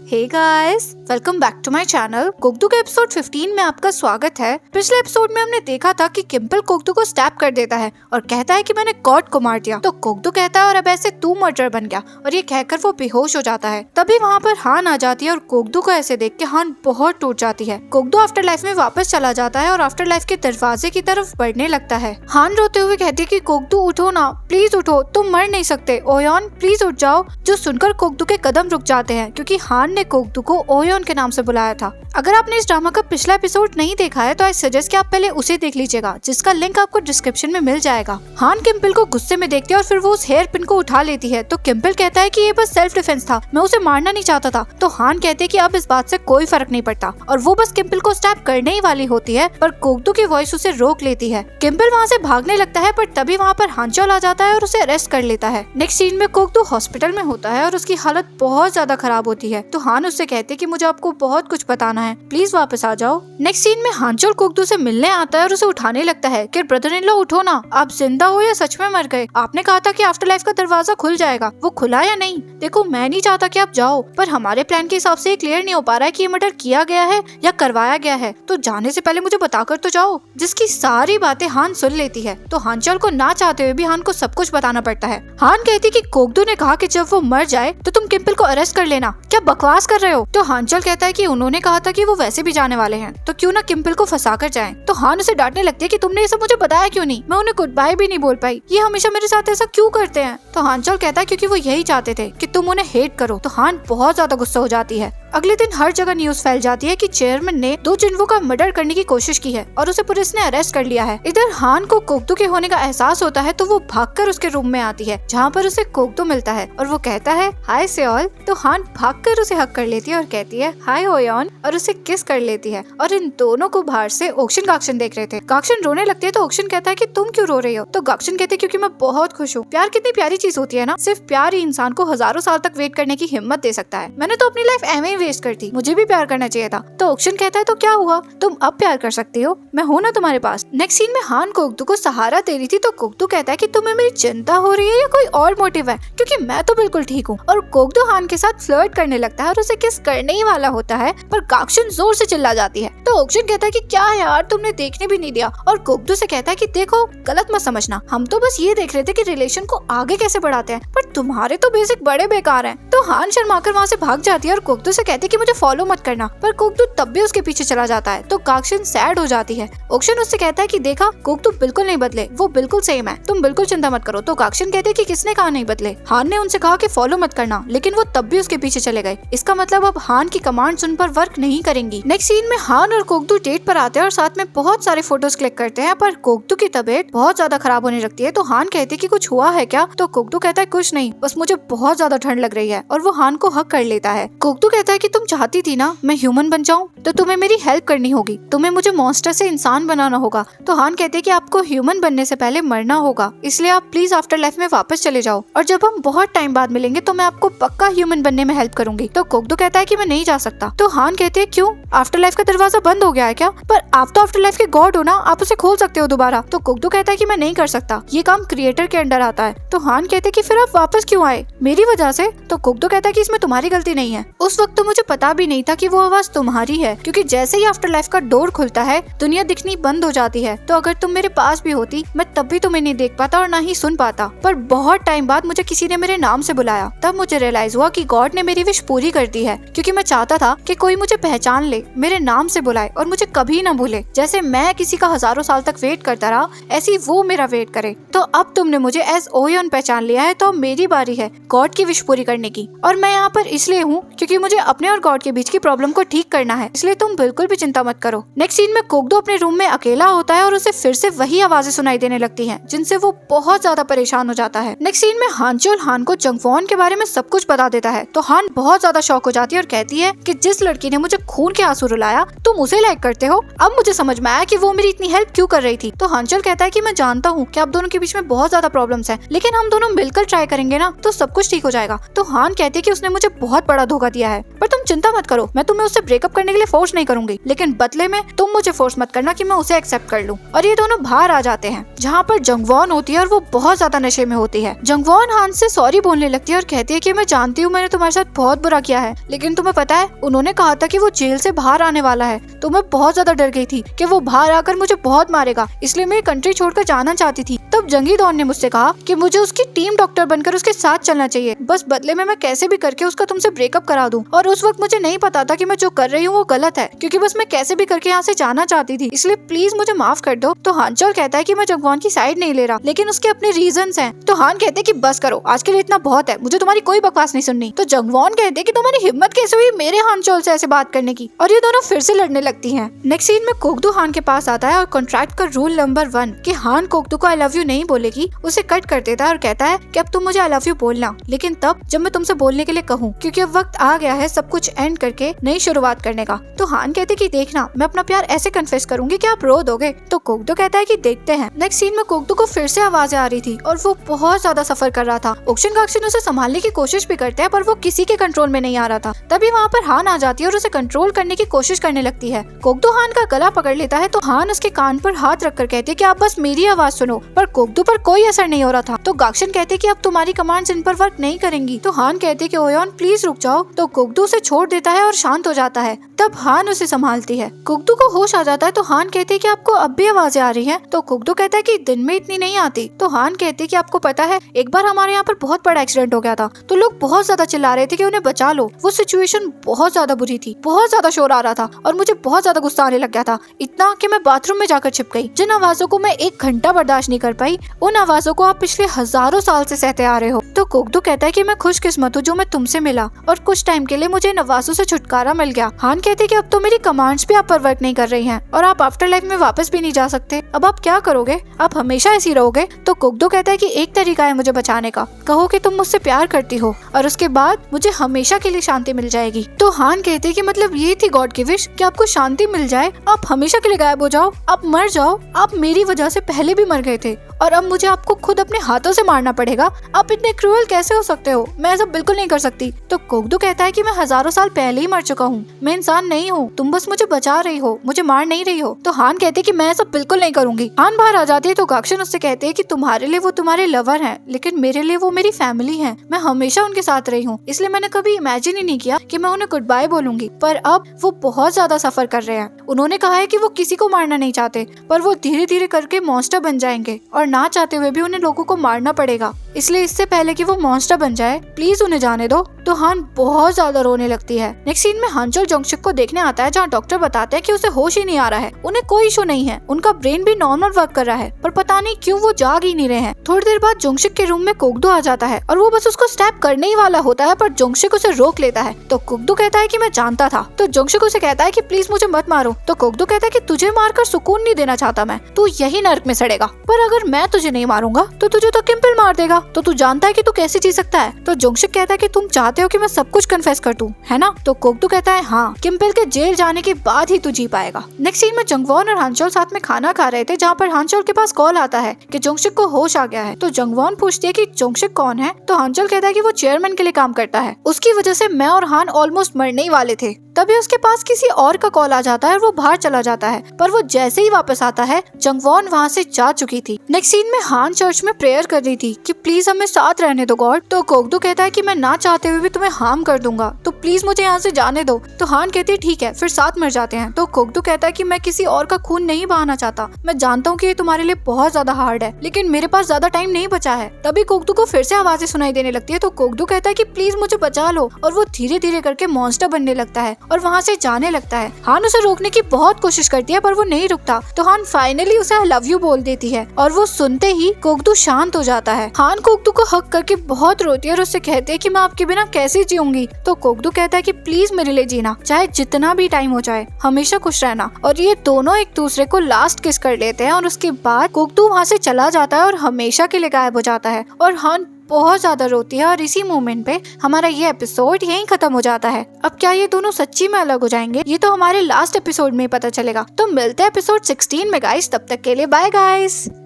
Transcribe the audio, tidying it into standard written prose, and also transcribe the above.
Hey guys, welcome back to my channel. कोकदू के episode 15 में आपका स्वागत है। पिछले एपिसोड में हमने देखा था कि किम्पल कोकदू को स्टैब कर देता है और कहता है कि मैंने गॉड को मार दिया। तो कोकदू कहता है और अब ऐसे तू मर्डर बन गया, और ये कहकर वो बेहोश हो जाता है। तभी वहाँ पर हान आ जाती है और कोकदू को ऐसे देख के हान बहुत टूट जाती है। कोकदू आफ्टर लाइफ में वापस चला जाता है और आफ्टर लाइफ के दरवाजे की तरफ बढ़ने लगता है। हान रोते हुए कहती है कि कोकदू उठो ना, प्लीज उठो, तुम मर नहीं सकते। ओयोन प्लीज उठ जाओ। जो सुनकर कोकदू के कदम रुक जाते हैं क्योंकि हान ने कोकदू को ओयोन के नाम से बुलाया था। अगर आपने इस ड्रामा का पिछला एपिसोड नहीं देखा है तो आई सजेस्ट कि आप पहले उसे देख लीजिएगा, जिसका लिंक आपको डिस्क्रिप्शन में मिल जाएगा। हान किम्पल को गुस्से में देखती है और फिर वो उस हेयर पिन को उठा लेती है। तो किम्पल कहता है कि ये बस सेल्फ डिफेंस था, मैं उसे मारना नहीं चाहता था। तो हान कहते हैं कि अब इस बात से कोई फर्क नहीं पड़ता और वो बस किम्पल को स्टैब करने ही वाली होती है, पर कोकदू की वॉइस उसे रोक लेती है। किम्पल वहाँ से भागने लगता है, पर तभी वहाँ पर हानचोल आ जाता है और उसे अरेस्ट कर लेता है। नेक्स्ट सीन में कोकदू हॉस्पिटल में होता है और उसकी हालत बहुत ज्यादा खराब होती है। तो हान उससे कहते हैं कि मुझे आपको बहुत कुछ बताना है, प्लीज वापस आ जाओ। नेक्स्ट सीन में हानचोल कोकदू से मिलने आता है और उसे उठाने लगता है कि ब्रदर इन लॉ उठो ना, आप जिंदा हो या सच में मर गए। आपने कहा था कि आफ्टर लाइफ का दरवाजा खुल जाएगा, वो खुला या नहीं? देखो मैं नहीं चाहता कि आप जाओ, पर हमारे प्लान के हिसाब से ये क्लियर नहीं हो पा रहा है कि ये मर्डर किया गया है या करवाया गया है, तो जाने से पहले मुझे बताकर तो जाओ। जिसकी सारी बातें हान सुन लेती है। तो हानचोल को ना चाहते हुए भी हान को सब कुछ बताना पड़ता है। हान कहती कि कोकदू ने कहा कि जब वो मर जाए तो तुम किम्पल को अरेस्ट कर लेना, क्या बकवास कर रहे हो? तो हानचोल कहता है कि उन्होंने कहा था कि वो वैसे भी जाने वाले हैं, तो क्यों ना किम्पल को फंसा कर जाए। तो हान उसे डांटने लगती है कि तुमने ये सब मुझे बताया क्यों नहीं, मैं उन्हें गुड बाय भी नहीं बोल पाई, ये हमेशा मेरे साथ ऐसा क्यों करते हैं? तो हानचोल कहता है क्योंकि वो यही चाहते थे कि तुम उन्हें हेट करो। तो हान बहुत ज्यादा गुस्सा हो जाती है। अगले दिन हर जगह न्यूज फैल जाती है कि चेयरमैन ने 2 चिन्वों का मर्डर करने की कोशिश की है और उसे पुलिस ने अरेस्ट कर लिया है। इधर हान को कोकदू के होने का एहसास होता है, तो वो भागकर उसके रूम में आती है, जहाँ पर उसे कोकदू मिलता है और वो कहता है हाय सेओल। तो हान भागकर उसे हक कर लेती है और कहती है हाय ओयोन, और उसे किस कर लेती है। और इन दोनों को बाहर से ओक्शन गाक्शन देख रहे थे। गाक्शन रोने लगती है तो ओक्शन कहता है कि तुम क्यों रो रही हो? तो गाक्शन कहते हैं क्योंकि मैं बहुत खुश हूँ। प्यार कितनी प्यारी चीज होती है ना, सिर्फ प्यार ही इंसान को हजारों साल तक वेट करने की हिम्मत दे सकता है। मैंने तो अपनी लाइफ ऐਵੇਂ ही वेस्ट कर दी, मुझे भी प्यार करना चाहिए था। तो ओक्शन कहता है तो क्या हुआ, तुम अब प्यार कर सकती हो, मैं हूं ना तुम्हारे पास। नेक्स्ट सीन में हान कोकदू को सहारा दे रही थी, तो कोकदू कहता है कि तुम्हें मेरी चिंता हो रही है या कोई और मोटिव है, क्योंकि मैं तो बिल्कुल ठीक हूँ। और कोकदू हान के साथ फ्लर्ट करने लगता है और उसे किस करने ही वाला होता है, पर गाक्शन जोर से चिल्ला जाती है। तो ओक्शन कहता है कि क्या यार, तुमने देखने भी नहीं दिया। और कोकदू से कहता है कि देखो गलत मत समझना, हम तो बस ये देख रहे थे कि रिलेशन को आगे कैसे बढ़ाते हैं, पर तुम्हारे तो बेसिक बड़े बेकार हैं। तो हान शर्माकर वहाँ से भाग जाती है और कोकदू से कहती है कि मुझे फॉलो मत करना, पर कोकदू तब भी उसके पीछे चला जाता है। तो गाक्शन सैड हो जाती है। ओक्शन उससे कहता है कि देखा कोकदू बिल्कुल नहीं बदले, वो बिल्कुल सेम है, तुम बिल्कुल चिंता मत करो। तो गाक्शन कहते हैं कि किसने कहा नहीं बदले? हान ने उनसे कहा कि फॉलो मत करना, लेकिन वो तब भी उसके पीछे चले गए। इसका मतलब अब हान की कमांड उन पर वर्क नहीं करेंगी। नेक्स्ट सीन में हान और कोकदू डेट पर आते हैं और साथ में बहुत सारे फोटोज क्लिक करते हैं, पर कोकदू की तबीयत बहुत ज्यादा खराब होने लगती है। तो हान कहती है कि कुछ हुआ है क्या? तो कोकदू कहता है कुछ नहीं, बस मुझे बहुत ज्यादा ठंड लग रही है, और वो हान को हक कर लेता है। कोकदू कहता है कि तुम चाहती थी ना मैं ह्यूमन बन जाऊं, तो तुम्हें मेरी हेल्प करनी होगी, तुम्हें मुझे मॉन्स्टर से इंसान बनाना होगा। तो हान कहते हैं कि आपको ह्यूमन बनने से पहले मरना होगा, इसलिए आप प्लीज आफ्टर लाइफ में वापस चले जाओ, और जब हम बहुत टाइम बाद मिलेंगे तो मैं आपको पक्का ह्यूमन बनने में हेल्प करूंगी। तो कोकदू कहता है कि मैं नहीं जा सकता। तो हान कहते हैं क्यों, आफ्टर लाइफ का दरवाजा बंद हो गया है क्या? पर आप तो आफ्टर लाइफ के गॉड हो ना, आप उसे खोल सकते हो दोबारा। तो कोकदू कहता है कि मैं नहीं कर सकता, ये काम क्रिएटर के अंडर आता है। तो हान कहते हैं कि फिर आप वापस क्यों आए, मेरी वजह से? तो कोकदू कहता है कि इसमें तुम्हारी गलती नहीं है, उस वक्त तो मुझे पता भी नहीं था कि वो आवाज तुम्हारी है, क्योंकि जैसे ही आफ्टर लाइफ का डोर खुलता है दुनिया दिखनी बंद हो जाती है। तो अगर तुम मेरे पास भी होती मैं तब भी तुम्हें नहीं देख पाता और ना ही सुन पाता, पर बहुत टाइम बाद मुझे किसी ने मेरे नाम से बुलाया, तब मुझे रियलाइज हुआ कि गॉड ने मेरी विश पूरी कर दी है, क्योंकि मैं चाहता था कि कोई मुझे पहचान ले, मेरे नाम से बुलाए और मुझे कभी ना भूले। जैसे मैं किसी का हजारों साल तक वेट करता रहा, ऐसी वो मेरा वेट करे। तो अब तुमने मुझे एज ओयोन पहचान लिया है, तो मेरी बारी है गॉड की विश पूरी करने की, और मैं यहाँ पर इसलिए हूँ क्योंकि मुझे अपने और गॉड के बीच की प्रॉब्लम को ठीक करना है, इसलिए तुम बिल्कुल भी चिंता मत करो। नेक्स्ट सीन में कोकदू अपने रूम में अकेला होता है और उसे फिर से वही आवाजें सुनाई देने लगती हैं, जिनसे वो बहुत ज्यादा परेशान हो जाता है। नेक्स्ट सीन में हानचोल हान को जंगवॉन के बारे में सब कुछ बता देता है। तो हान बहुत ज्यादा शॉक हो जाती है और कहती है कि जिस लड़की ने मुझे खून के आंसू रुलाया तुम उसे लाइक करते हो। अब मुझे समझ में आया कि वो मेरी इतनी हेल्प क्यों कर रही थी। तो हानचोल कहता है कि मैं जानता हूँ कि आप दोनों के बीच में बहुत ज्यादा प्रॉब्लम्स हैं, लेकिन हम दोनों मिलकर ट्राई करेंगे ना तो सब कुछ ठीक हो जाएगा। तो हान कहती है कि उसने मुझे बहुत बड़ा धोखा दिया है, पर पर तुम चिंता मत करो, मैं तुम्हें उससे ब्रेकअप करने के लिए फोर्स नहीं करूंगी, लेकिन बदले में तुम मुझे फोर्स मत करना कि मैं उसे एक्सेप्ट कर लूं। और ये दोनों बाहर आ जाते हैं जहाँ पर जंगवॉन होती है और वो बहुत ज्यादा नशे में होती है। जंगवॉन हान से सॉरी बोलने लगती है और कहती है कि मैं जानती हूँ मैंने तुम्हारे साथ बहुत बुरा किया है, लेकिन तुम्हें पता है उन्होंने कहा था कि वो जेल से बाहर आने वाला है, तो मैं बहुत ज्यादा डर गई थी कि वो बाहर आकर मुझे बहुत मारेगा, इसलिए मैं कंट्री छोड़कर जाना चाहती थी। तब जंगी डॉन ने मुझसे कहा कि मुझे उसकी टीम डॉक्टर बनकर उसके साथ चलना चाहिए, बस बदले में मैं कैसे भी करके उसका तुमसे ब्रेकअप करा दूं। और उस वक्त मुझे नहीं पता था कि मैं जो कर रही हूँ वो गलत है, क्योंकि बस मैं कैसे भी करके यहाँ से जाना चाहती थी, इसलिए प्लीज मुझे माफ कर दो। तो हानचोल कहता है कि मैं जंगवॉन की साइड नहीं ले रहा, लेकिन उसके अपने रीजंस हैं। तो हान कहते हैं कि बस करो, आज के लिए इतना बहुत है, मुझे तुम्हारी कोई बकवास नहीं सुननी। तो जंगवॉन कहते हैं कि तुम्हारी हिम्मत कैसे हुई मेरे हानचोल से ऐसे बात करने की, और ये दोनों फिर से लड़ने लगती हैं। नेक्स्ट सीन में कोगदू हान के पास आता है और कॉन्ट्रैक्ट का रूल नंबर 1 कि हान कोगदू को आई लव यू नहीं बोलेगी उसे कट कर देता है और कहता है कि अब तुम मुझे आई लव यू बोलना, लेकिन तब जब मैं तुमसे बोलने के लिए कहूँ, क्योंकि अब वक्त आ गया है सब कुछ एंड करके नई शुरुआत करने का। तो हान कहते कि देखना मैं अपना प्यार ऐसे कन्फेस करूंगी कि आप रो दोगे। तो कोगदू कहता है कि देखते हैं। नेक्स्ट सीन में कोगदू को फिर से आवाजें आ रही थी और वो बहुत ज्यादा सफर कर रहा था। ओक्शिन गाक्शिन उसे संभालने की कोशिश भी करते हैं पर वो किसी के कंट्रोल में नहीं आ रहा था। तभी वहाँ पर हान आ जाती है और उसे कंट्रोल करने की कोशिश करने लगती है। कोगदू हान का गला पकड़ लेता है तो हान उसके कान पर हाथ रखकर कहती है कि आप बस मेरी आवाज सुनो, पर कोगदू पर कोई असर नहीं हो रहा था। तो गाक्शिन कहते कि अब तुम्हारी कमांड्स इन पर वर्क नहीं करेंगी। तो हान कहते कि ओयोन प्लीज रुक जाओ। तो कोगदू उसे छोड़ देता है और शांत हो जाता है। तब हान उसे संभालती है। कोगदू को होश आ जाता है तो हान कहते हैं कि आपको अब भी आवाजें आ रही हैं। तो कोगदू कहता है कि दिन में इतनी नहीं आती। तो हान कहते हैं कि आपको पता है एक बार हमारे यहाँ पर बहुत बड़ा एक्सीडेंट हो गया था, तो लोग बहुत ज्यादा चिल्ला रहे थे कि उन्हें बचा लो। वो सिचुएशन बहुत ज्यादा बुरी थी, बहुत ज्यादा शोर आ रहा था और मुझे बहुत ज्यादा गुस्सा आने लग गया था, इतना कि मैं बाथरूम में जाकर छिप गई। जिन आवाजों को मैं 1 घंटा बर्दाश्त नहीं कर पाई, उन आवाजों को आप पिछले हजारों साल से सहते आ रहे हो। तो कोगदू कहता है कि मैं खुशकिस्मत हूँ जो मैं तुमसे मिला और कुछ टाइम के लिए मुझे इन आवाजों से छुटकारा मिल गया। हान कहते हैं कि अब तो मेरी कमांड्स भी आप पर वर्क नहीं कर रही हैं और आप आफ्टर लाइफ में वापस भी नहीं जा सकते। अब आप क्या करोगे? आप हमेशा ऐसी रहोगे? तो कोगदू कहता है कि एक तरीका है मुझे बचाने का, कहो कि तुम मुझसे प्यार करती हो और उसके बाद मुझे हमेशा के लिए शांति मिल जाएगी। तो हान कहते हैं कि मतलब ये थी गॉड की विश कि आपको शांति मिल जाए, आप हमेशा के लिए गायब हो जाओ, आप मर जाओ। आप मेरी वजह से पहले भी मर गए थे और अब मुझे आपको खुद अपने हाथों से मारना पड़ेगा। आप इतने क्रूअल कैसे हो सकते हो? मैं ऐसा बिल्कुल नहीं कर सकती। तो कोगदू कहता है कि मैं हजारों साल पहले ही मर चुका हूँ, मैं इंसान नहीं हूँ, तुम बस मुझे बचा रही हो, मुझे मार नहीं रही हो। तो हान कहते हैं कि मैं ऐसा बिल्कुल नहीं करूंगी। हान बाहर आ जाती है तो गाक्शिन उससे कहते हैं कि तुम्हारे लिए वो तुम्हारे लवर हैं, लेकिन मेरे लिए वो मेरी फैमिली है। मैं हमेशा उनके साथ रही हूँ, इसलिए मैंने कभी इमेजिन ही नहीं किया कि मैं उन्हें गुड बाय बोलूंगी। पर अब वो बहुत ज्यादा सफर कर रहे हैं। उन्होंने कहा है कि वो किसी को मारना नहीं चाहते, पर वो धीरे धीरे करके मॉन्स्टर बन जाएंगे और ना चाहते हुए भी उन्हें लोगों को मारना पड़ेगा। इसलिए इससे पहले कि वो मॉन्स्टर बन जाए प्लीज उन्हें जाने दो। तो हान बहुत ज्यादा रोने लगती है। नेक्स्ट सीन में हानचोल जोंगशिक को देखने आता है जहाँ डॉक्टर बताते हैं कि उसे होश ही नहीं आ रहा है, उन्हें कोई इशू नहीं है, उनका ब्रेन भी नॉर्मल वर्क कर रहा है, पर पता नहीं क्यों वो जाग ही नहीं रहे हैं। थोड़ी देर बाद जोंगशिक के रूम में कोगदू आ जाता है और वो बस उसको स्टैप करने ही वाला होता है, पर जोंगशिक उसे रोक लेता है। तो कोगदू कहता है कि मैं जानता था। तो जोंगशिक उसे कहता है कि प्लीज मुझे मत मारो। तो कोगदू कहता है कि तुझे मारकर सुकून नहीं देना चाहता मैं, तू यही नर्क में सड़ेगा, पर अगर मैं तुझे नहीं मारूंगा तो तुझे तो किम्पल मार देगा, तो तू जानता है कि तू कैसे जी सकता है। तो जोंगशिक कहता है कि तुम चाहते हो कि मैं सब कुछ कन्फेस कर दूं, है ना? तो कोगदू कहता है हाँ, किम्पल के जेल जाने के बाद ही तू जी पाएगा। नेक्स्ट सीन में जंगवॉन और हानचोल साथ में खाना खा रहे थे, जहाँ पर हानचोल के पास कॉल आता है कि जोंगशिक को होश आ गया है। तो जंगवॉन पूछती है कि जोंगशिक कौन है? तो हानचोल कहता है कि वो चेयरमैन के लिए काम करता है, उसकी वजह से मैं और हान ऑलमोस्ट मरने ही वाले थे। तभी उसके पास किसी और का कॉल आ जाता है और वो बाहर चला जाता है, पर वो जैसे ही वापस आता है जंगवॉन वहाँ से जा चुकी थी। नेक्स्ट सीन में हान चर्च में प्रेयर कर रही थी कि प्लीज हमें साथ रहने दो गॉड। तो कोगदू कहता है कि मैं ना चाहते हुए भी तुम्हें हार्म कर दूंगा, तो प्लीज मुझे यहाँ से जाने दो। तो हान कहती है ठीक है, फिर साथ मर जाते हैं। तो कोगदू कहता है कि मैं किसी और का खून नहीं बहाना चाहता, मैं जानता हूँ कि ये तुम्हारे लिए बहुत ज्यादा हार्ड है, लेकिन मेरे पास ज्यादा टाइम नहीं बचा है। तभी कोगदू को फिर से आवाजें सुनाई देने लगती है। तो कोगदू कहता है कि प्लीज मुझे बचा लो, और वो धीरे धीरे करके मॉन्स्टर बनने लगता है और वहाँ से जाने लगता है। हान उसे रोकने की बहुत कोशिश करती है पर वो नहीं रुकता। तो हान फाइनली उसे आई लव यू बोल देती है और वो सुनते ही कोगदू शांत हो जाता है। हान कोगदू को हक करके बहुत रोती है और उससे कहती है कि मैं आपके बिना कैसे जीऊंगी। तो कोगदू कहता है कि प्लीज मेरे लिए जीना, चाहे जितना भी टाइम हो जाए, हमेशा खुश रहना। और ये दोनों एक दूसरे को लास्ट किस कर लेते हैं और उसके बाद कोगदू वहाँ से चला जाता है और हमेशा के लिए गायब हो जाता है और हान बहुत ज्यादा रोती है। और इसी मोमेंट पे हमारा ये एपिसोड यहीं खत्म हो जाता है। अब क्या ये दोनों सच्ची में अलग हो जाएंगे, ये तो हमारे लास्ट एपिसोड में पता चलेगा। तो मिलते हैं एपिसोड 16 में गाइस, तब तक के लिए बाय गाइस।